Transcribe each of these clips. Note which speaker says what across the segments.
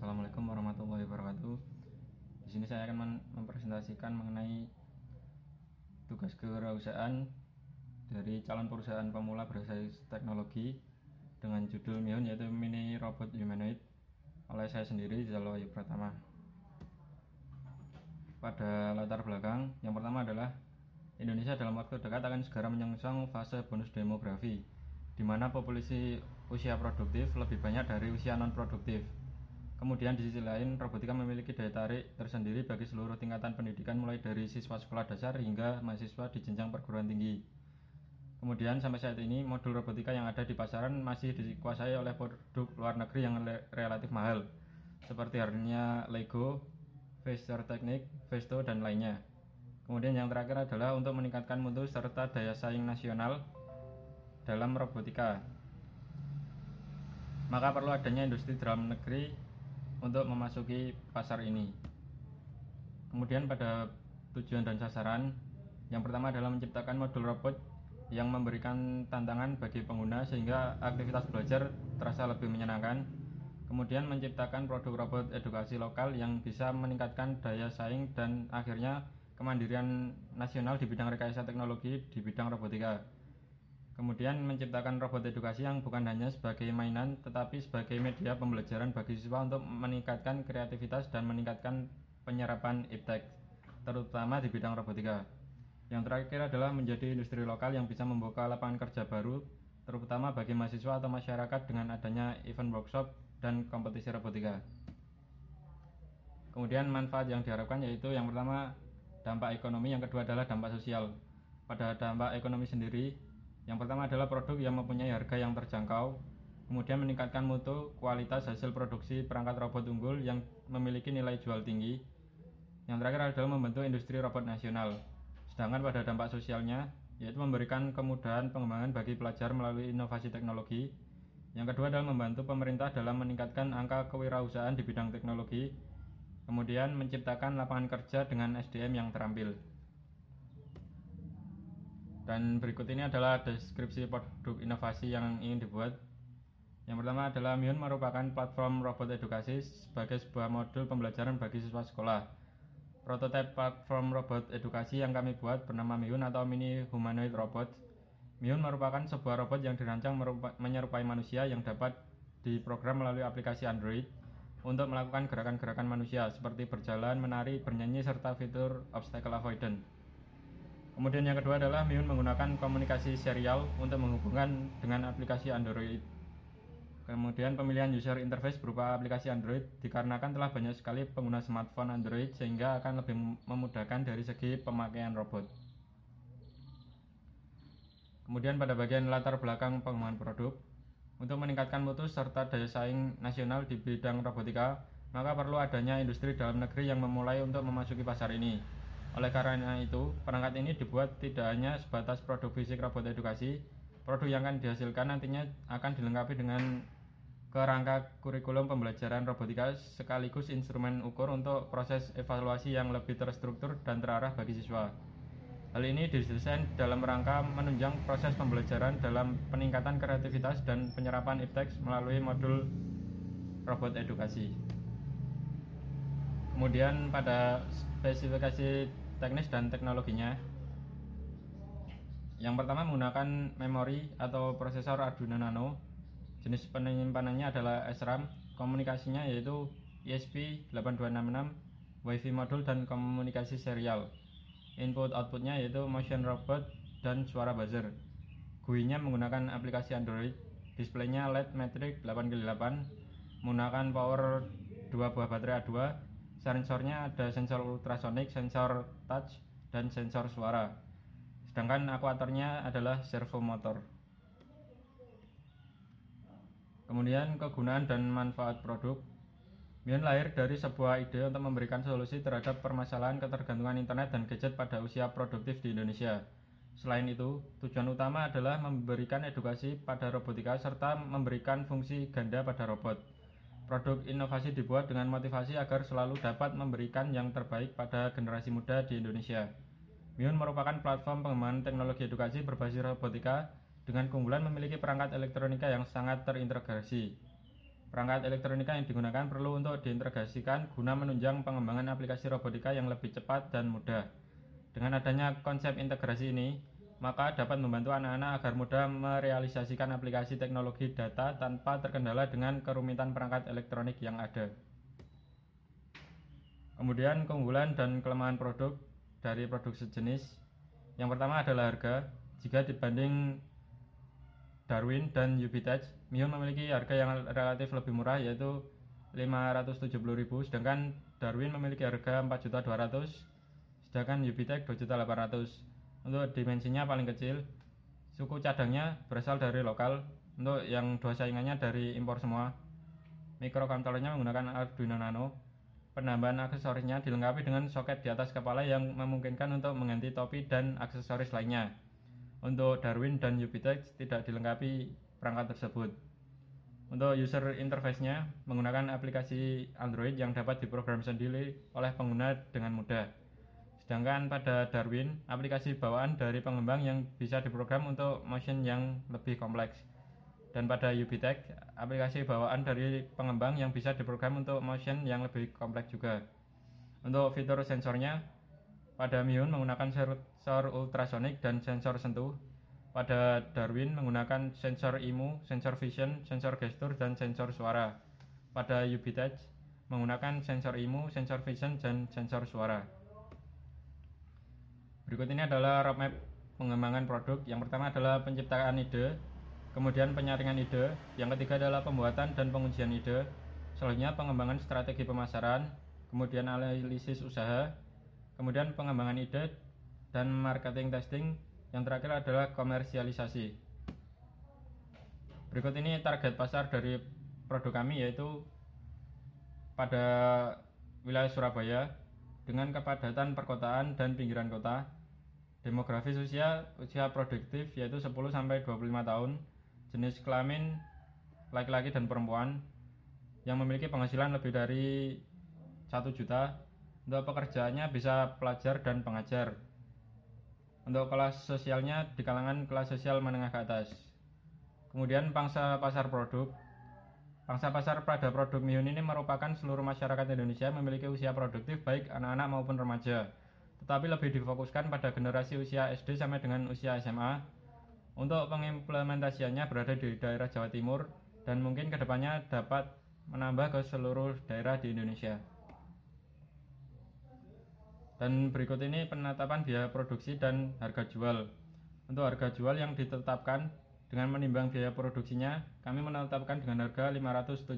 Speaker 1: Assalamualaikum warahmatullahi wabarakatuh. Di sini saya akan mempresentasikan mengenai tugas kewirausahaan dari calon perusahaan pemula berbasis teknologi dengan judul MIHUN, yaitu Mini Robot Humanoid, oleh saya sendiri, Zalo Ayu Pratama. Pada latar belakang, yang pertama adalah Indonesia dalam waktu dekat akan segera menyongsong fase bonus demografi, di mana populasi usia produktif lebih banyak dari usia non-produktif. Kemudian di sisi lain, robotika memiliki daya tarik tersendiri bagi seluruh tingkatan pendidikan, mulai dari siswa sekolah dasar hingga mahasiswa di jenjang perguruan tinggi. Kemudian sampai saat ini, modul robotika yang ada di pasaran masih dikuasai oleh produk luar negeri yang relatif mahal, seperti halnya Lego, Faster Technique, Vesto, dan lainnya. Kemudian yang terakhir adalah untuk meningkatkan mutu serta daya saing nasional dalam robotika, maka perlu adanya industri dalam negeri untuk memasuki pasar ini. Kemudian pada tujuan dan sasaran, yang pertama adalah menciptakan modul robot yang memberikan tantangan bagi pengguna sehingga aktivitas belajar terasa lebih menyenangkan. Kemudian menciptakan produk robot edukasi lokal yang bisa meningkatkan daya saing dan akhirnya kemandirian nasional di bidang rekayasa teknologi di bidang robotika. Kemudian menciptakan robot edukasi yang bukan hanya sebagai mainan, tetapi sebagai media pembelajaran bagi siswa untuk meningkatkan kreativitas dan meningkatkan penyerapan iptek, terutama di bidang robotika. Yang terakhir adalah menjadi industri lokal yang bisa membuka lapangan kerja baru, terutama bagi mahasiswa atau masyarakat dengan adanya event workshop dan kompetisi robotika. Kemudian manfaat yang diharapkan yaitu yang pertama dampak ekonomi, yang kedua adalah dampak sosial. Pada dampak ekonomi sendiri, yang pertama adalah produk yang mempunyai harga yang terjangkau, kemudian meningkatkan mutu, kualitas hasil produksi perangkat robot unggul yang memiliki nilai jual tinggi. Yang terakhir adalah membentuk industri robot nasional. Sedangkan pada dampak sosialnya, yaitu memberikan kemudahan pengembangan bagi pelajar melalui inovasi teknologi. Yang kedua adalah membantu pemerintah dalam meningkatkan angka kewirausahaan di bidang teknologi, kemudian menciptakan lapangan kerja dengan SDM yang terampil. Dan berikut ini adalah deskripsi produk inovasi yang ingin dibuat. Yang pertama adalah MIHUN merupakan platform robot edukasi sebagai sebuah modul pembelajaran bagi siswa sekolah. Prototipe platform robot edukasi yang kami buat bernama MIHUN atau Mini Humanoid Robot. MIHUN merupakan sebuah robot yang dirancang menyerupai manusia yang dapat diprogram melalui aplikasi Android untuk melakukan gerakan-gerakan manusia seperti berjalan, menari, bernyanyi, serta fitur obstacle avoidance. Kemudian yang kedua adalah MIHUN menggunakan komunikasi serial untuk menghubungkan dengan aplikasi Android. Kemudian pemilihan user interface berupa aplikasi Android dikarenakan telah banyak sekali pengguna smartphone Android sehingga akan lebih memudahkan dari segi pemakaian robot. Kemudian pada bagian latar belakang pengembangan produk, untuk meningkatkan mutu serta daya saing nasional di bidang robotika, maka perlu adanya industri dalam negeri yang memulai untuk memasuki pasar ini. Oleh karena itu, perangkat ini dibuat tidak hanya sebatas produk fisik robot edukasi. Produk yang akan dihasilkan nantinya akan dilengkapi dengan kerangka kurikulum pembelajaran robotika sekaligus instrumen ukur untuk proses evaluasi yang lebih terstruktur dan terarah bagi siswa. Hal ini didesain dalam rangka menunjang proses pembelajaran dalam peningkatan kreativitas dan penyerapan iptek melalui modul robot edukasi. Kemudian pada spesifikasi teknis dan teknologinya, yang pertama menggunakan memori atau prosesor Arduino Nano. Jenis penyimpanannya adalah SRAM. Komunikasinya yaitu ESP8266, WiFi modul, dan komunikasi serial. Input-outputnya yaitu motion robot dan suara buzzer. GUI-nya menggunakan aplikasi Android. Displaynya LED Matrix 8x8, menggunakan power 2 buah baterai A2. Sensornya ada sensor ultrasonic, sensor touch, dan sensor suara. Sedangkan akuatornya adalah servo motor. Kemudian kegunaan dan manfaat produk. MIHUN lahir dari sebuah ide untuk memberikan solusi terhadap permasalahan ketergantungan internet dan gadget pada usia produktif di Indonesia. Selain itu, tujuan utama adalah memberikan edukasi pada robotika serta memberikan fungsi ganda pada robot. Produk inovasi dibuat dengan motivasi agar selalu dapat memberikan yang terbaik pada generasi muda di Indonesia. MIHUN merupakan platform pengembangan teknologi edukasi berbasis robotika dengan keunggulan memiliki perangkat elektronika yang sangat terintegrasi. Perangkat elektronika yang digunakan perlu untuk diintegrasikan guna menunjang pengembangan aplikasi robotika yang lebih cepat dan mudah. Dengan adanya konsep integrasi ini, maka dapat membantu anak-anak agar mudah merealisasikan aplikasi teknologi data tanpa terkendala dengan kerumitan perangkat elektronik yang ada. Kemudian keunggulan dan kelemahan produk dari produk sejenis. Yang pertama adalah harga. Jika dibanding Darwin dan Ubitech, Mihun memiliki harga yang relatif lebih murah yaitu 570.000, sedangkan Darwin memiliki harga 4.200.000, sedangkan Ubitech 2.800.000. Untuk dimensinya paling kecil, suku cadangnya berasal dari lokal. Untuk yang dua saingannya dari impor semua. Mikrokontrolernya menggunakan Arduino Nano. Penambahan aksesorisnya dilengkapi dengan soket di atas kepala yang memungkinkan untuk mengganti topi dan aksesoris lainnya. Untuk Darwin dan Ubitech tidak dilengkapi perangkat tersebut. Untuk user interface-nya menggunakan aplikasi Android yang dapat diprogram sendiri oleh pengguna dengan mudah. Sedangkan pada Darwin, aplikasi bawaan dari pengembang yang bisa diprogram untuk motion yang lebih kompleks. Dan pada Ubitech, aplikasi bawaan dari pengembang yang bisa diprogram untuk motion yang lebih kompleks juga. Untuk fitur sensornya, pada Mihun menggunakan sensor ultrasonik dan sensor sentuh. Pada Darwin menggunakan sensor IMU, sensor vision, sensor gestur, dan sensor suara. Pada Ubitech menggunakan sensor IMU, sensor vision, dan sensor suara. Berikut ini adalah roadmap pengembangan produk. Yang pertama adalah penciptaan ide, kemudian penyaringan ide, yang ketiga adalah pembuatan dan pengujian ide, selanjutnya pengembangan strategi pemasaran, kemudian analisis usaha, kemudian pengembangan ide dan marketing testing, yang terakhir adalah komersialisasi. Berikut ini target pasar dari produk kami, yaitu pada wilayah Surabaya dengan kepadatan perkotaan dan pinggiran kota. Demografis usia produktif yaitu 10-25 tahun, jenis kelamin laki-laki dan perempuan, yang memiliki penghasilan lebih dari 1 juta. Untuk pekerjaannya bisa pelajar dan pengajar. Untuk kelas sosialnya di kalangan kelas sosial menengah ke atas. Kemudian pangsa pasar produk. Pangsa pasar pada produk Mihun ini merupakan seluruh masyarakat Indonesia memiliki usia produktif baik anak-anak maupun remaja, tetapi lebih difokuskan pada generasi usia SD sampai dengan usia SMA. Untuk pengimplementasiannya berada di daerah Jawa Timur dan mungkin kedepannya dapat menambah ke seluruh daerah di Indonesia. Dan berikut ini penetapan biaya produksi dan harga jual. Untuk harga jual yang ditetapkan dengan menimbang biaya produksinya, kami menetapkan dengan harga 570.000.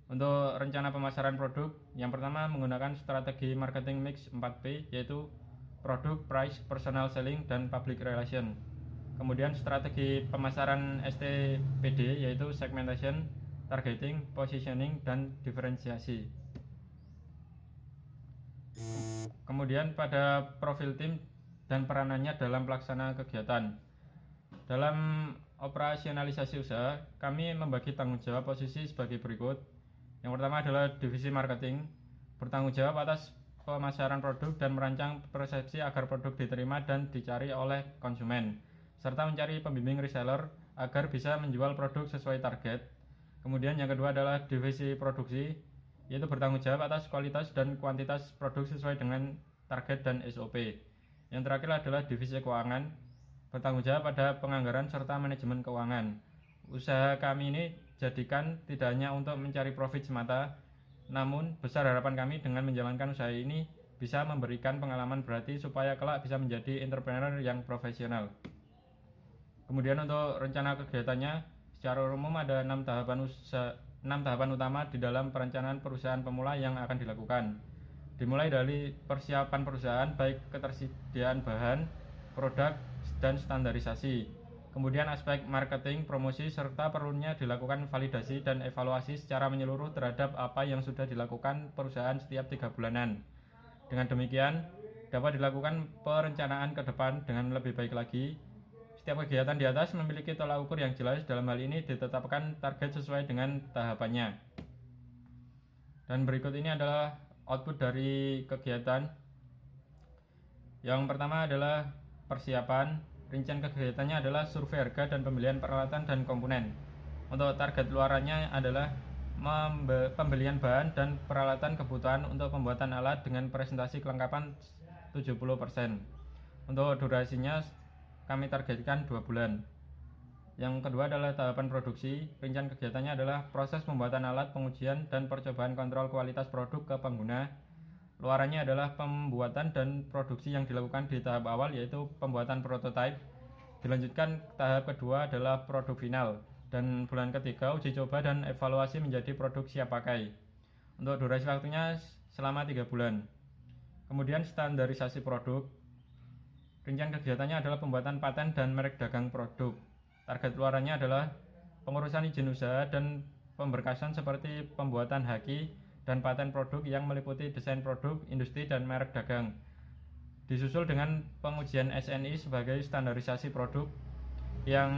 Speaker 1: Untuk rencana pemasaran produk, yang pertama menggunakan strategi marketing mix 4P, yaitu produk, price, personal selling, dan public relation. Kemudian strategi pemasaran STPD, yaitu segmentation, targeting, positioning, dan diferensiasi. Kemudian pada profil tim dan peranannya dalam pelaksanaan kegiatan. Dalam operasionalisasi usaha, kami membagi tanggung jawab posisi sebagai berikut. Yang pertama adalah divisi marketing, bertanggung jawab atas pemasaran produk dan merancang persepsi agar produk diterima dan dicari oleh konsumen, serta mencari pembimbing reseller agar bisa menjual produk sesuai target. Kemudian yang kedua adalah divisi produksi, yaitu bertanggung jawab atas kualitas dan kuantitas produk sesuai dengan target dan SOP. Yang terakhir adalah divisi keuangan, bertanggung jawab pada penganggaran serta manajemen keuangan. Usaha kami ini jadikan tidak hanya untuk mencari profit semata, namun besar harapan kami dengan menjalankan usaha ini bisa memberikan pengalaman berarti supaya kelak bisa menjadi entrepreneur yang profesional. Kemudian untuk rencana kegiatannya, secara umum ada 6 tahapan utama di dalam perencanaan perusahaan pemula yang akan dilakukan. Dimulai dari persiapan perusahaan baik ketersediaan bahan, produk, dan standarisasi. Kemudian aspek marketing, promosi, serta perlunya dilakukan validasi dan evaluasi secara menyeluruh terhadap apa yang sudah dilakukan perusahaan setiap 3 bulanan. Dengan demikian, dapat dilakukan perencanaan ke depan dengan lebih baik lagi. Setiap kegiatan di atas memiliki tolak ukur yang jelas, dalam hal ini ditetapkan target sesuai dengan tahapannya. Dan berikut ini adalah output dari kegiatan. Yang pertama adalah persiapan. Rincian kegiatannya adalah survei harga dan pembelian peralatan dan komponen. Untuk target luarannya adalah pembelian bahan dan peralatan kebutuhan untuk pembuatan alat dengan presentasi kelengkapan 70%. Untuk durasinya kami targetkan 2 bulan. Yang kedua adalah tahapan produksi. Rincian kegiatannya adalah proses pembuatan alat, pengujian dan percobaan kontrol kualitas produk ke pengguna. Luarannya adalah pembuatan dan produksi yang dilakukan di tahap awal, yaitu pembuatan prototipe. Dilanjutkan tahap kedua adalah produk final, dan bulan ketiga uji coba dan evaluasi menjadi produk siap pakai. Untuk durasi waktunya selama 3 bulan. Kemudian standarisasi produk. Rincian kegiatannya adalah pembuatan paten dan merek dagang produk. Target luarannya adalah pengurusan izin usaha dan pemberkasan seperti pembuatan haki dan paten produk yang meliputi desain produk, industri, dan merek dagang. Disusul dengan pengujian SNI sebagai standarisasi produk yang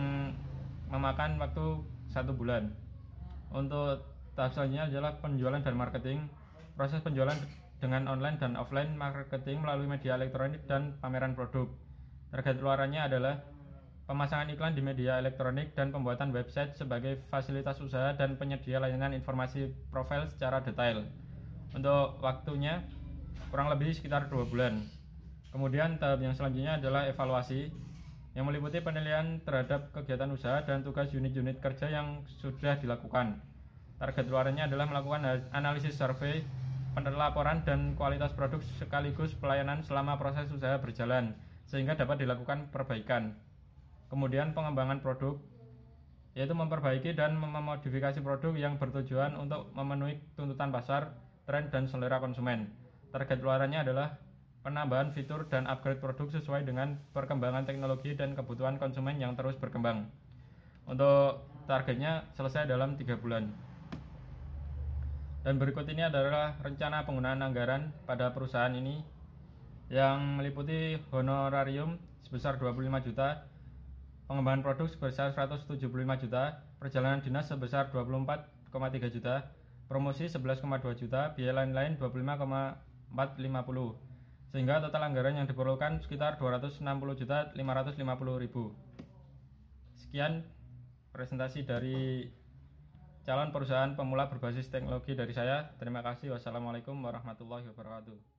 Speaker 1: memakan waktu 1 bulan. Untuk tahap selanjutnya adalah penjualan dan marketing. Proses penjualan dengan online dan offline marketing melalui media elektronik dan pameran produk. Target luarannya adalah pemasangan iklan di media elektronik dan pembuatan website sebagai fasilitas usaha dan penyedia layanan informasi profil secara detail. Untuk waktunya kurang lebih sekitar 2 bulan. Kemudian tahap yang selanjutnya adalah evaluasi yang meliputi penilaian terhadap kegiatan usaha dan tugas unit-unit kerja yang sudah dilakukan. Target luarannya adalah melakukan analisis survei, pelaporan dan kualitas produk sekaligus pelayanan selama proses usaha berjalan sehingga dapat dilakukan perbaikan. Kemudian pengembangan produk, yaitu memperbaiki dan memodifikasi produk yang bertujuan untuk memenuhi tuntutan pasar, tren, dan selera konsumen. Target luarannya adalah penambahan fitur dan upgrade produk sesuai dengan perkembangan teknologi dan kebutuhan konsumen yang terus berkembang. Untuk targetnya selesai dalam 3 bulan. Dan berikut ini adalah rencana penggunaan anggaran pada perusahaan ini yang meliputi honorarium sebesar 25 juta, pengembangan produk sebesar 175 juta, perjalanan dinas sebesar 24,3 juta, promosi 11,2 juta, biaya lain-lain 25,450, sehingga total anggaran yang diperlukan sekitar 260.550.000. Sekian presentasi dari calon perusahaan pemula berbasis teknologi dari saya. Terima kasih. Wassalamualaikum warahmatullahi wabarakatuh.